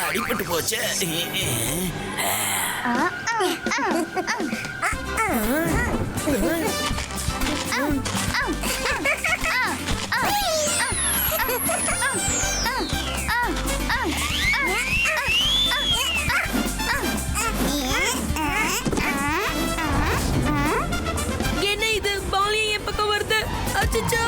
அடிபட்டு போச்சு. என்ன இது? பாலியே என் பக்கம் வருது. அச்சச்சோ!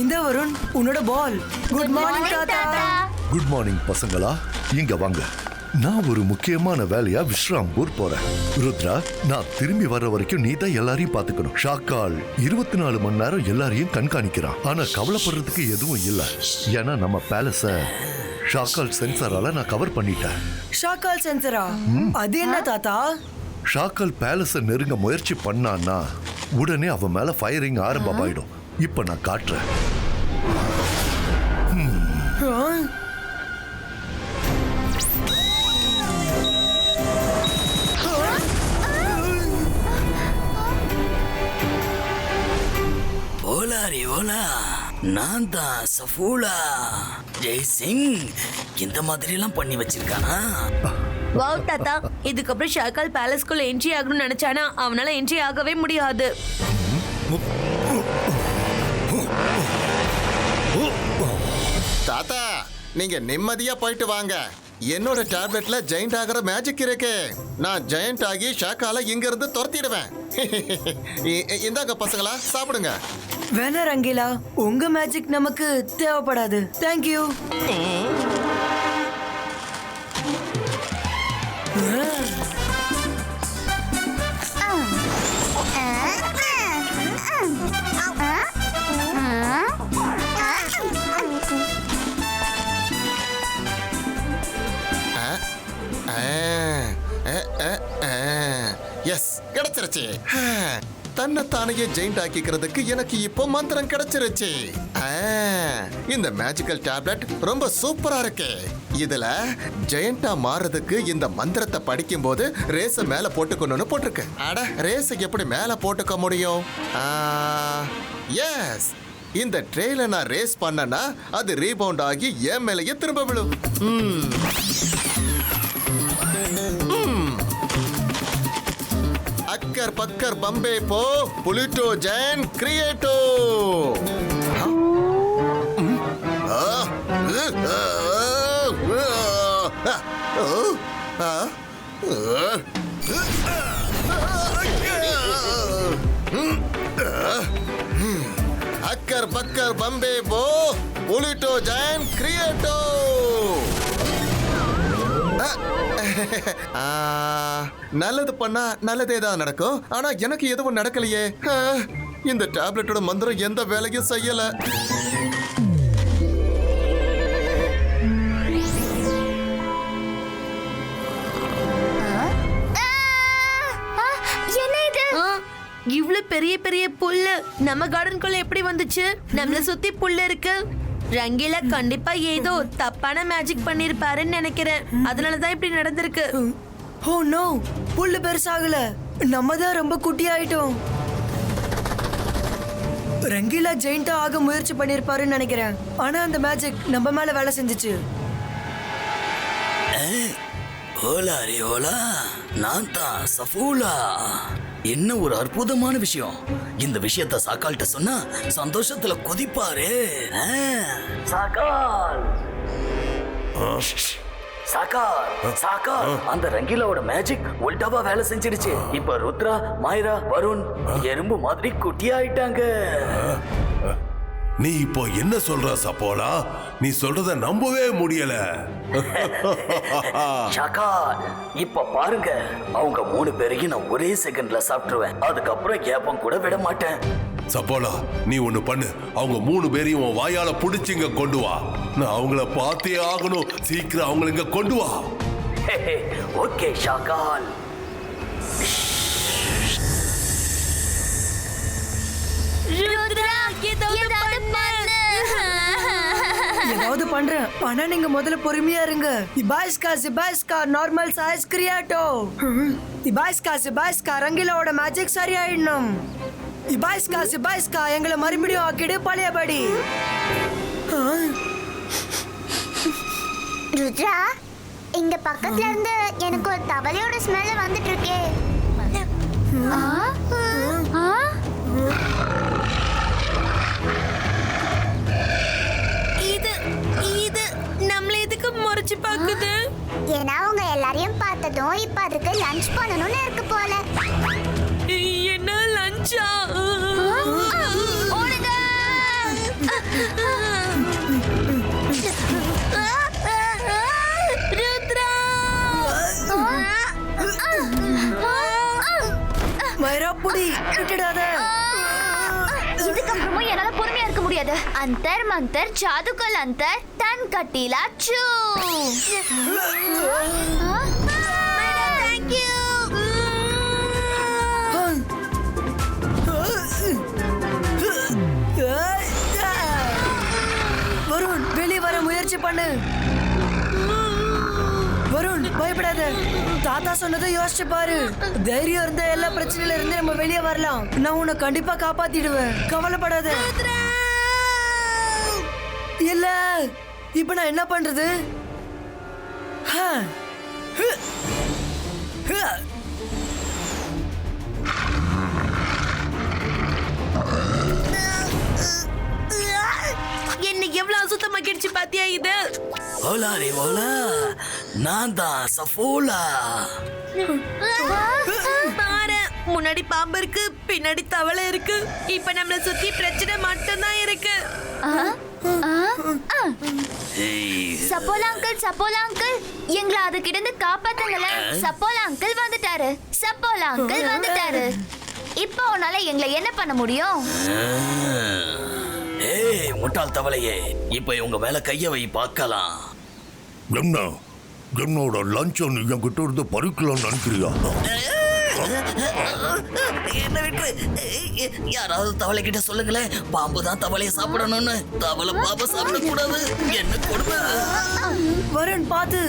இந்த வருண் உன்னோட பால். குட் மார்னிங் தாத்தா. குட் மார்னிங் பசங்களா, இங்க வாங்க. நான் ஒரு முக்கியமான வேலையா விஸ்ராம்பூர் போறேன். ருத்ரா, நான் திரும்பி வர்ற வரைக்கும் நீ தான் எல்லாரையும் பாத்துக்கணும். ஷாக்கால் 24 மணி நேரம் எல்லாரையும் கண்காணிக்கிறான். ஆனா கவலைப்படுறதுக்கு எதுவும் இல்ல. ஏன்னா நம்ம பேலஸ ஷாக்கால் சென்சாரால நான் கவர் பண்ணிட்டேன். ஷாக்கால் சென்சரா? அது என்ன தாத்தா? ஷாக்கால் பேலஸ நெருங்க முயற்சி பண்ணான்னா உடனே அவன் மேல ஃபயரிங் ஆரம்பமாயிடும். இப்ப நான் காட்டுறேன். ஓலாரி ஓலா, நான் தான் சஃபூலா. ஜெய்சிங் இந்த மாதிரி எல்லாம் பண்ணி வச்சிருக்கானா? வாவ் தாத்தா, இதுக்கப்புறம் ஷாக்கால் பேலஸ்குள்ள என்ட்ரி ஆகணும்னு நினைச்சானா அவனால என்ட்ரி ஆகவே முடியாது. தாத்தா, நீங்க நிம்மதியா போயிட்டு வாங்க. என்னோட டேப்லெட்ல ஜெயண்ட் ஆகிற மேஜிக் இருக்கு. நான் ஜெயண்ட் ஆகி ஷாக்கால இங்க இருந்து துரத்திடுவேன். இந்தாங்க பசங்களா, சாப்பிடுங்க. வேணா ரங்கீலா, உங்க மேஜிக் நமக்கு தேவைப்படாது. தேங்க்யூ. எஸ், கிடைச்சிருச்சு. தன்னை தானையே ஜெயிண்ட் ஆக்கிக்கிறதுக்கு எனக்கு இப்போ மந்திரம் கிடைச்சிருச்சு. இந்த மேஜிக்கல் டேப்லெட் ரொம்ப சூப்பரா இருக்கு. இதுல ஜெயண்டா மாறுறதுக்கு இந்த மந்திரத்தை படிக்கும் போது ரேஸ மேல போட்டுக்கணும்னு போட்டிருக்கு. அட, ரேஸ எப்படி மேல போட்டுக்க முடியும்? எஸ், இந்த ட்ரெயில நான் ரேஸ் பண்ணனா அது ரீபவுண்ட் ஆகி என் மேலேயே திரும்ப விழும். அக்கர் பக்கர் பம்பே போ, புலிட்டோ ஜென் கிரியேட்டோ. அக்கர் பக்கர் பம்பே போ, புலிட்டோ ஜென் கிரியேட்டோ. நல்லது பண்ணா நல்லதே தான் நடக்கும். ஆனா எனக்கு எதுவும் நடக்கலையே. இந்த டேப்லெட்டோட மந்திரம் எந்த வேலையும் செய்யல. இவ்ளோ பெரிய பெரிய புல்லு நம்ம கார்டனுக்குள்ள எப்படி வந்துச்சு? நம்மள சுத்தி புல்லு இருக்கு. ரங்கீலா கண்டிப்பா ஏதோ தப்பான மேஜிக் பண்ணிருப்பாருன்னு நினைக்கிறேன். அதனாலதான் இப்படி நடந்திருக்கு. ஓ நோ, புல்லு பெருசாகல, நம்ம தான் ரொம்ப குட்டி ஆயிட்டோம். ரங்கீலா ஜெயிண்டா ஆக முயற்சி பண்ணிருப்பாருன்னு நினைக்கிறேன். ஆனா அந்த மேஜிக் நம்ம மேல வேலை செஞ்சுச்சு. ஓலாரி ஓலா, நான் தான் சஃபூலா. என்ன ஒரு அற்புதமான விஷயம். இந்த விஷயத்த சாக்கால்ட்ட சொன்னா சந்தோஷத்துல கொதிப்பாரு. சாக்கால் சாக்கால் சாக்கால், அந்த ரங்கீலாவோட மேஜிக் உல்டாவா வேலை செஞ்சிடுச்சு. இப்ப ருத்ரா, மாயரா, வருண் எறும்பு மாதிரி குட்டியாயிட்டாங்க. நீ இப்போ என்ன சொல்ற சப்போலா? நீ சொல்றத நம்பவே முடியல. சாக்கால், இப்ப பாருங்க, அவங்க 3 பேரையும் நான் ஒரே செகண்ட்ல சாப்பிட்டுருவேன். அதுக்கப்புறம் ஏப்பம் கூட விட மாட்டேன். சப்போலா, நீ ஒண்ணு பண்ணு. அவங்க 3 பேரையும் உன் வாயால புடிச்சு இங்க கொண்டு வா. நான் அவங்கள பார்த்தே ஆகணும். சீக்கிரம் அவங்கள இங்க கொண்டு வா. ஓகே சாக்கால். ஏதாவது பண்றேன். ஆனா நீங்க முதல்ல பொறுமையா இருங்க. இபாய்ஸ்கா நார்மல் சைஸ் கிரியேட்டோ. இபாய்ஸ்கா ரங்கீலாவோட மேஜிக் சரியாயிடணும். இபாய்ஸ்கா எங்களை மறுபடியும் ஆக்கிடு பழையபடி. ருத்ரா, இங்க பக்கத்துல இருந்து எனக்கு ஒரு தவளையோட ஸ்மெல் வந்துட்டு இருக்கே. இது இது நம்மள எதுக்கு முறைச்சு பாக்குது? ஏன்னா அவங்க எல்லாரையும் பார்த்ததும் இப்ப அதுக்கு லஞ்ச் பண்ணணும்னு இருக்கு போல. என்ன லஞ்சா? ஓடுங்க. ருத்ரா! மைரா புடி விட்டுடாத. இதுக்கப்புறமும் என்னால பொறுமையா இருக்க முடியாது. அந்தர் மந்தர் ஜாதுகல் அந்தர் தன் கட்டிலா சூ. Thank you. வருண் வெளியே வர முயற்சி பண்ணு. வருண் பயப்படாத. தாத்தா சொன்னதை யோசிச்சு பாரு. தைரியம் இருந்த எல்லா பிரச்சனையில இருந்து நம்ம வெளியே வரலாம். நான் உன்னை கண்டிப்பா காப்பாத்திடுவேன், கவலைப்படாத. இல்ல இப்ப நான் என்ன பண்றது? என்ன எவ்வளவு அசுத்தமாக்கிடுச்சு பாத்தியா இது? ஓலா ரே ஓலா, நான் தான் சஃபோலா. பாரு, முன்னாடி பாம்பு இருக்கு, பின்னாடி தவளை இருக்கு. இப்ப நம்மள சுத்தி பிரச்சனை மட்டும்தான் இருக்கு. ஏய், சப்போலா அங்கிள் எங்களை அதுகிட்ட இருந்து காப்பாத்துங்களேன். சப்போலா அங்கிள் வந்துட்டாரு. இப்போ உன்னால எங்களை என்ன பண்ண முடியும்? ஏய் முட்டாள் தவளையே, இப்ப உங்க மேல கைய வை பார்க்கலாம். என்னோட லஞ்சம் நீ என்கிட்ட இருந்து பறிக்கலாம் நினைக்கிறியா? என்ன விட்டு யாராவது தவளை கிட்ட சொல்லுங்களேன், பாம்பு தான் தவளையை சாப்பிடணும்னு. தவளை பாம்பு சாப்பிட கூடாது. என்ன கொடுமை. வருண் பாத்து.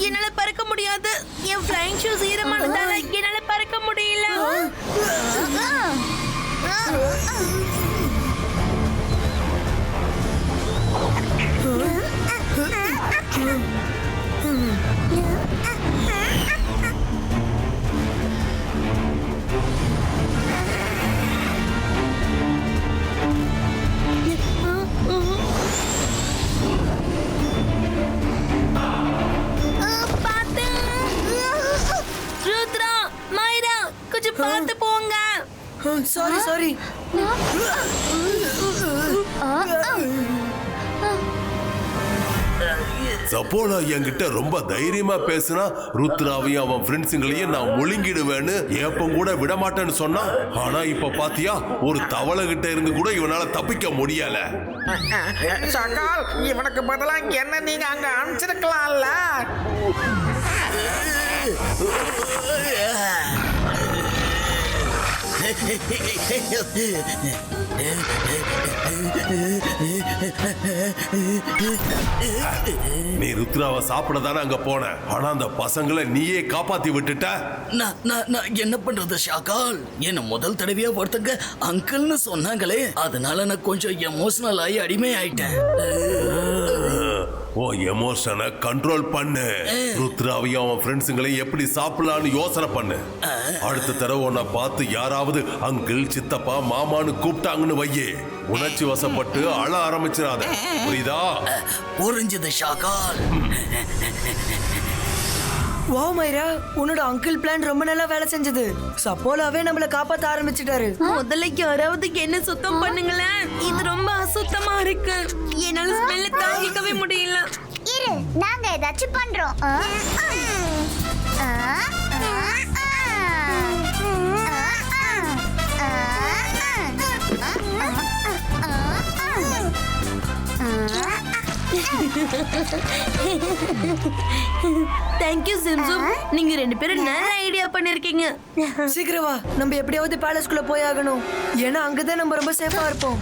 என்னால பறக்க முடியாது. என் ஃப்ளைங் ஷூஸ் ஈரமானதால என்னால பறக்க முடியல. ருத்ரா, மைரா, கொஞ்சம் பார்த்து போங்க. சாரி. சப்போலா என்கிட்ட ரொம்ப தைரியமா பேசினா ருத்ராவையும் அவன் ஃப்ரெண்ட்ஸுங்களையும் நான் ஒழுங்கிடுவேன்னு ஏப்பம் கூட விட மாட்டேன்னு சொன்னா. ஆனா இப்ப பாத்தியா, ஒரு தவளை கிட்ட இருந்து கூட இவனால தப்பிக்க முடியல. சகால், இவனுக்கு பதிலா என்ன நீங்க அங்க அனுப்பிச்சிருக்கலாம்ல. நீ ருத்ராவை சாப்பிட தானே அங்க போன, ஆனா அந்த பசங்களை நீயே காப்பாத்தி விட்டுட்ட. நான் என்ன பண்றது ஷாக்கால்? என்ன முதல் தடவையா ஒருத்தங்க அங்கிள்னு சொன்னாங்களே, அதனால நான் கொஞ்சம் எமோஷனல் ஆகி அடிமை ஆயிட்டேன். ஓ எமோஷனை கண்ட்ரோல் பண்ணு. ருத்ராவையும் அவன் ஃப்ரெண்ட்ஸுங்களையும் எப்படி சாப்பிடலான்னு யோசனை பண்ணு. அடுத்த தடவை உன்னை பார்த்து யாராவது அங்கிள், சித்தப்பா, மாமான்னு கூப்பிட்டாங்கன்னு வையே, உணர்ச்சி வசப்பட்டு அழ ஆரம்பிச்சிடாத, புரியுதா? புரிஞ்சது ஷாக்கால். வாவ் மைரா, உன்னோட அங்கிள் பிளான் ரொம்ப நல்லா வேலை செஞ்சது. சப்போலாவே நம்மள காப்பாத்த ஆரம்பிச்சிட்டாரு. முதல்ல யாராவது என்ன சுத்தம் பண்ணுங்களேன். இது ரொம்ப அசுத்தமா இருக்கு. என்னால ஸ்மெல்ல தாங்கிக்கவே முடியல. இரு, நாங்க ஏதாச்சும் பண்றோம். தேங்க்யூ சிம்சு, நீங்க ரெண்டு பேரும் நல்ல ஐடியா பண்ணிருக்கீங்க. சீக்கிரம் வா, நம்ம எப்படியாவது பேலஸ்குள்ள போய் ஆகணும். ஏன்னா அங்கதான் நம்ம ரொம்ப சேஃபா இருப்போம்.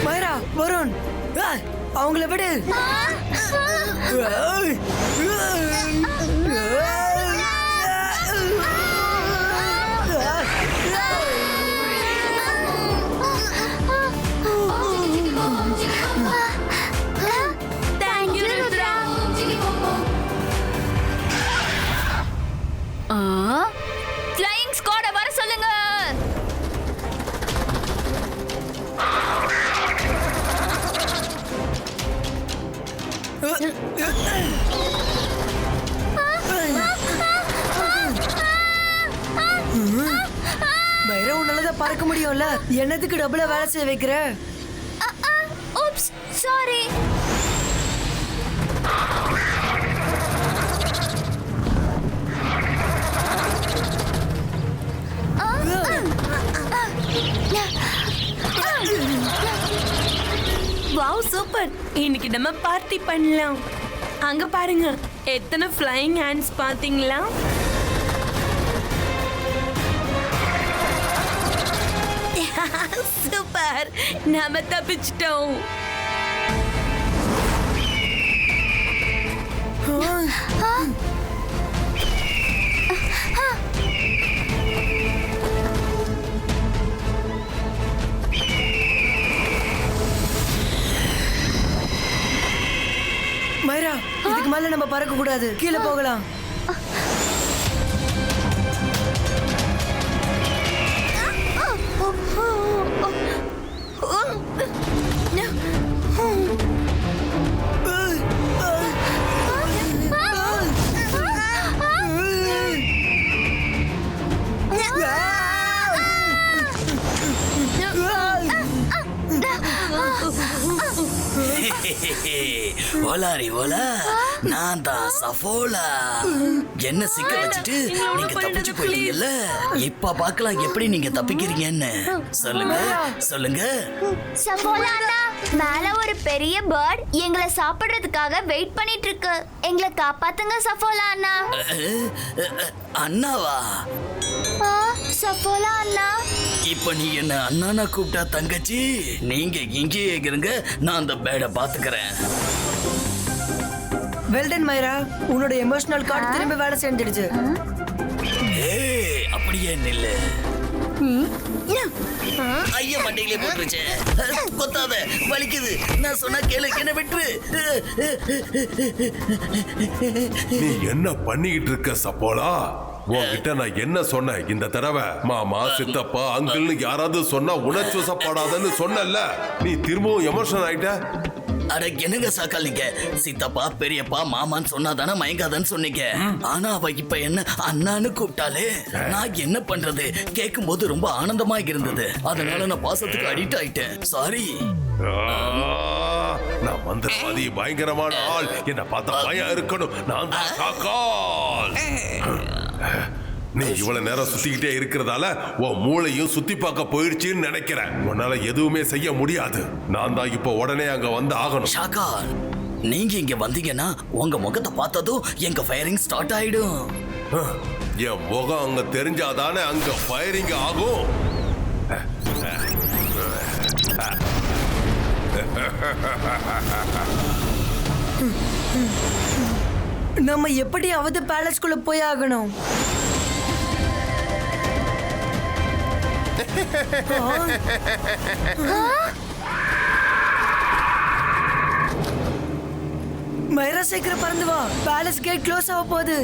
மைரா, வருண், அவங்கள விடு. தேங்க்யூ ருத்ரா. ஃப்ளையிங் ஸ்குவாட வர சொல்லுங்க. மைரா உன்னாலதான் பறக்க முடியும்ல, என்னதுக்கு டபுளா வேலை செய்ய வைக்கிற? oops sorry. Wow super. இன்னைக்கு நம்ம பார்ட்டி பண்ணலாம். அங்க பாருங்க எத்தனை ஃப்ளையிங் ஹேண்ட்ஸ் பாத்தீங்களா? சூப்பர், நாம தப்பிச்சிட்டோம். மைரா, இதுக்கு மேல நம்ம பறக்க கூடாது, கீழே போகலாம். ஓலாரி ஓலா, நான் தான் சஃபோலா. என்ன சிக்க வச்சுட்டு நீங்க தப்பிச்சு போயிட்டீங்கல்ல, இப்ப பார்க்கலாம் எப்படி நீங்க தப்பிக்கிறீங்கன்னு. சொல்லுங்க சொல்லுங்க. சஃபோலா அண்ணா, மேல ஒரு பெரிய பேர்ட் எங்களை சாப்பிடுறதுக்காக வெயிட் பண்ணிட்டு இருக்கு. எங்களை காப்பாத்துங்க சஃபோலா அண்ணா. அண்ணாவா? சஃபோலா அண்ணா, இப்ப நீ என்ன அண்ணானா கூப்பிட்டா தங்கச்சி, நீங்க இங்கேயே இருங்க, நான் அந்த பேட பாத்துக்கிறேன். வெல்டன் மைரா, உன்னோட எமோஷனல் கார்டு திரும்ப வேலை செஞ்சிடுச்சு. ஏய், அப்படியே நில்லு. ஐயா மண்டையிலே போட்டுருச்சு. கொத்தாத, வலிக்குது. நான் சொன்னா கேளு, என்ன விட்டுரு. நீ என்ன பண்ணிக்கிட்டு இருக்க சப்போலா? உன்கிட்ட நான் என்ன சொன்னேன்? இந்த தடவை மாமா சித்தப்பா அங்கிள்னு யாராவது சொன்னா உணர்ச்சி வசப்படாதன்னு சொன்னல, நீ திரும்பவும் எமோஷன் ஆயிட்ட. அட என்னங்க சாக்கால், நீங்க சித்தப்பா பெரியப்பா மாமான்னு சொன்னாதானே மயங்காதன்னு சொன்னீங்க. ஆனா அவ இப்ப என்ன அண்ணான்னு கூப்பிட்டாலே, நான் என்ன பண்றது? கேட்கும் போது ரொம்ப ஆனந்தமா இருந்தது, அதனால நான் பாசத்துக்கு அடிக்ட் ஆயிட்டேன். சாரி. நான் மந்திரவாதி, பயங்கரமான ஆள். என்ன பார்த்தா பயம் இருக்கணும். நான் தான் சாக்கால். நீ இவ்வளவு நேரம் சுத்திக்கிட்டே இருக்கிறதால உன் மூளையும் சுத்தி பார்க்க போயிடுச்சுன்னு நினைக்கிறேன். உன்னால எதுவுமே செய்ய முடியாது. நான் தான் இப்ப உடனே அங்க வந்து ஆகணும். ஷாக்கால், நீங்க இங்க வந்தீங்கன்னா உங்க முகத்தை பார்த்ததும் எங்க ஃபயரிங் ஸ்டார்ட் ஆயிடும். என் முகம் அங்க தெரிஞ்சாதானே அங்க ஃபயரிங் ஆகும். நம்ம எப்படியாவது பேலஸ்குள்ள போய் ஆகணும். மைரா, சீக்கிரம் பறந்து வா, பேலஸ் கேட் க்ளோஸ் ஆக போகுது.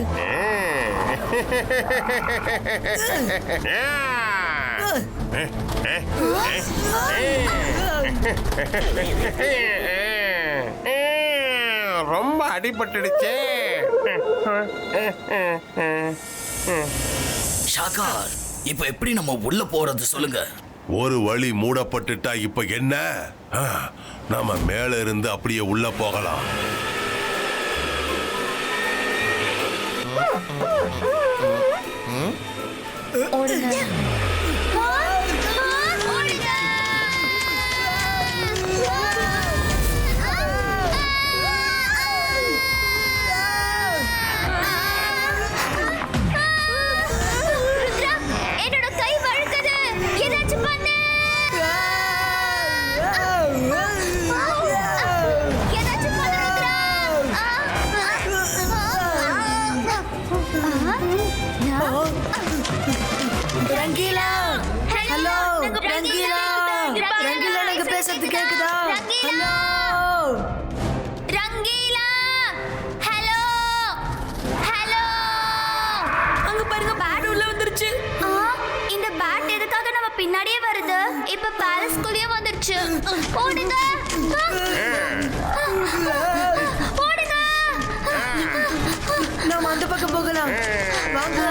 ரொம்ப அடிபட்டுடுச்சே. ஷாக்கால், இப்ப எப்படி நம்ம உள்ள போறது சொல்லுங்க. ஒரு வழி மூடப்பட்டுட்டா இப்ப என்ன? நாம மேல இருந்து அப்படியே உள்ள போகலாம். என்னோட கை வழுக்குது, ஏதாச்சும் பண்ணு. ரங்கீலா ஹலோ நாங்க ரங்கீலா ரங்கீலா நாங்க பேசுறது கேக்குதா ஹலோ ரங்கீலா ஹலோ ஹலோ அங்க பாருங்க பேட் உள்ள வந்துருச்சு. இந்த பேட் எதுக்காக நம்ம பின்னாடியே வருது? இப்ப பேலஸ்குள்ளேயே வந்துருச்சு. ஓடுங்க ஓடுங்க. நாம அந்த பக்கம் போகலாம் வாங்க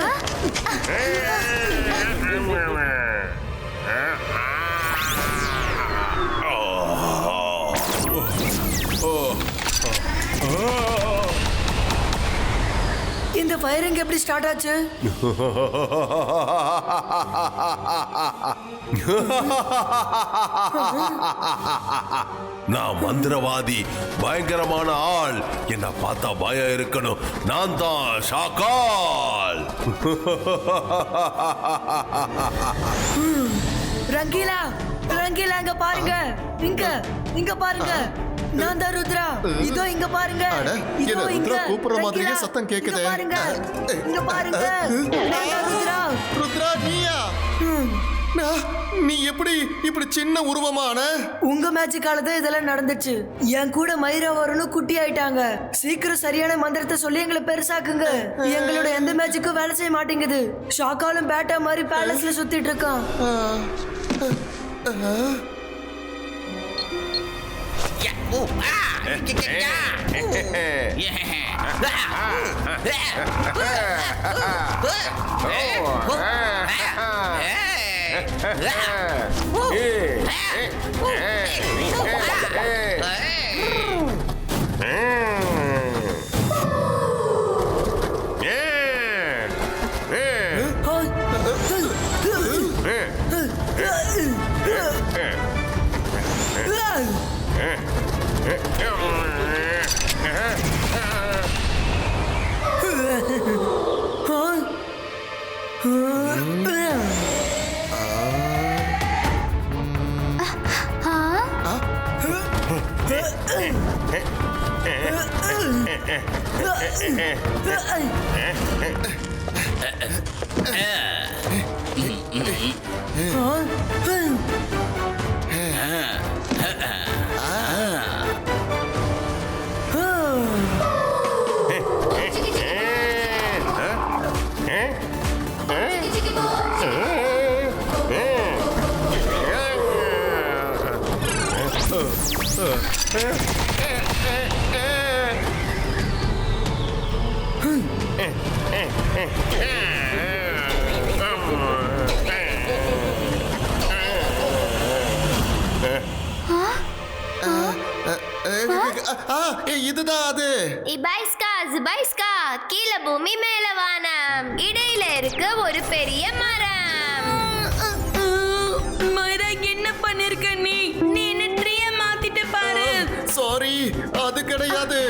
இந்த ஃபயரிங் எப்படி ஸ்டார்ட் ஆச்சு? நான் மந்திரவாதி, பயங்கரமான ஆள். என்ன பார்த்தா பயம் இருக்கணும். நான் தான் ஷாக்கால். ரங்கீலா ரங்கீலா இங்க பாருங்க இங்க பாருங்க நான் தான் ருத்ரா இதோ இங்க பாருங்க அட, இதோ என்ன இங்க ருத்ரா கூப்பிடுற மாதிரியே ரங்கீலா, சத்தம் கேக்குதே. இங்க பாருங்க இங்க பாருங்க நான் தான் ருத்ரா ருத்ரா நீயா? நீ எப்படி இப்படி சின்ன உருவமான? உங்க மேட்சுக்கால தான் இதெல்லாம் நடந்துச்சு. என் கூட மயிரா வரணும் குட்டி ஆயிட்டாங்க. சீக்கிரம் சரியான மந்திரத்தை சொல்லி எங்களை பெருசாக்குங்க. எங்களோட எந்த மேட்சுக்கும் வேலை செய்ய மாட்டேங்குது. ஷாக்காலும் பேட்டா மாதிரி பேலஸ்ல சுத்திட்டு இருக்கான். இதுதான் அது. இபைஸ்கா ஜிபைஸ்கா, கீழ பூமி மேல வானம், இடையில இருக்க ஒரு பெரிய மரம். மயிரா என்ன பண்ணிருக்க நீ என்ன ட்ரீய மாத்திட்டு பாரு. சாரி, அது கிடையாது.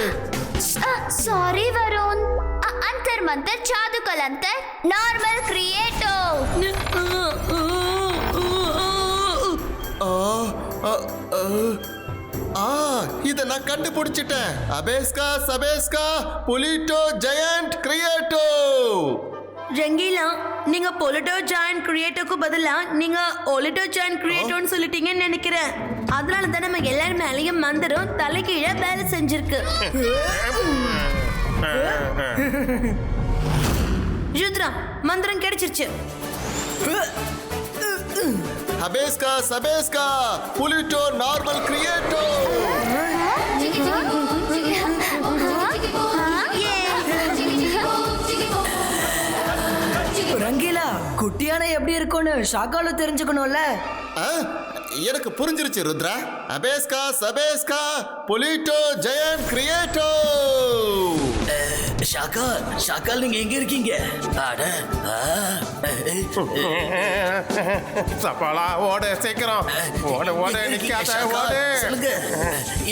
சாரி வருண். अंतर मंतर जादू कलंतर नॉर्मल क्रिएटो. இத நான் கண்டுபிடிச்சிட்டேன். அபேஸ்கா சபேஸ்கா புலிட்டோ ஜெயண்ட் கிரியேட்டோ. ரங்கீலா, நீங்க பொலிட்டோ ஜாயின் கிரியேட்டோக்கு பதிலா நீங்க ஒலிட்டோ ஜாயின் கிரியேட்டோன்னு சொல்லிட்டீங்கன்னு நினைக்கிறேன். அதனால தான் நம்ம எல்லாரும் மேலேயும் மந்திரம் தலைகீழ வேலை செஞ்சிருக்கு. ருத்ரா, மந்திரம் கிடைச்சிருச்சு. அபேஸ்கா சபேஸ்கா புலிட்டோ நார்மல் கிரியேட்டோ. ரங்கீலா, குட்டியான எப்படி இருக்கும்னு ஷாக்கால தெரிஞ்சுக்கணும்ல. எனக்கு புரிஞ்சிருச்சு ருத்ரா. அபேஸ்கா சபேஸ்கா புலிட்டோ ஜெயண்ட் கிரியேட்டோ. ஷாக்கால் நீங்க எங்க இருக்கீங்க? அட சப்பாலா ஓடு சீக்கிரம் ஓடு ஓடு நிக்காத ஓடு. சொல்லுங்க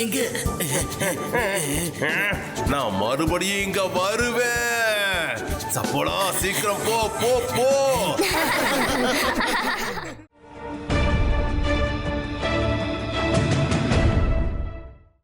எங்க? நான் மறுபடியும் இங்க வருவேன். சப்போலா சீக்கிரம் போ போ போ.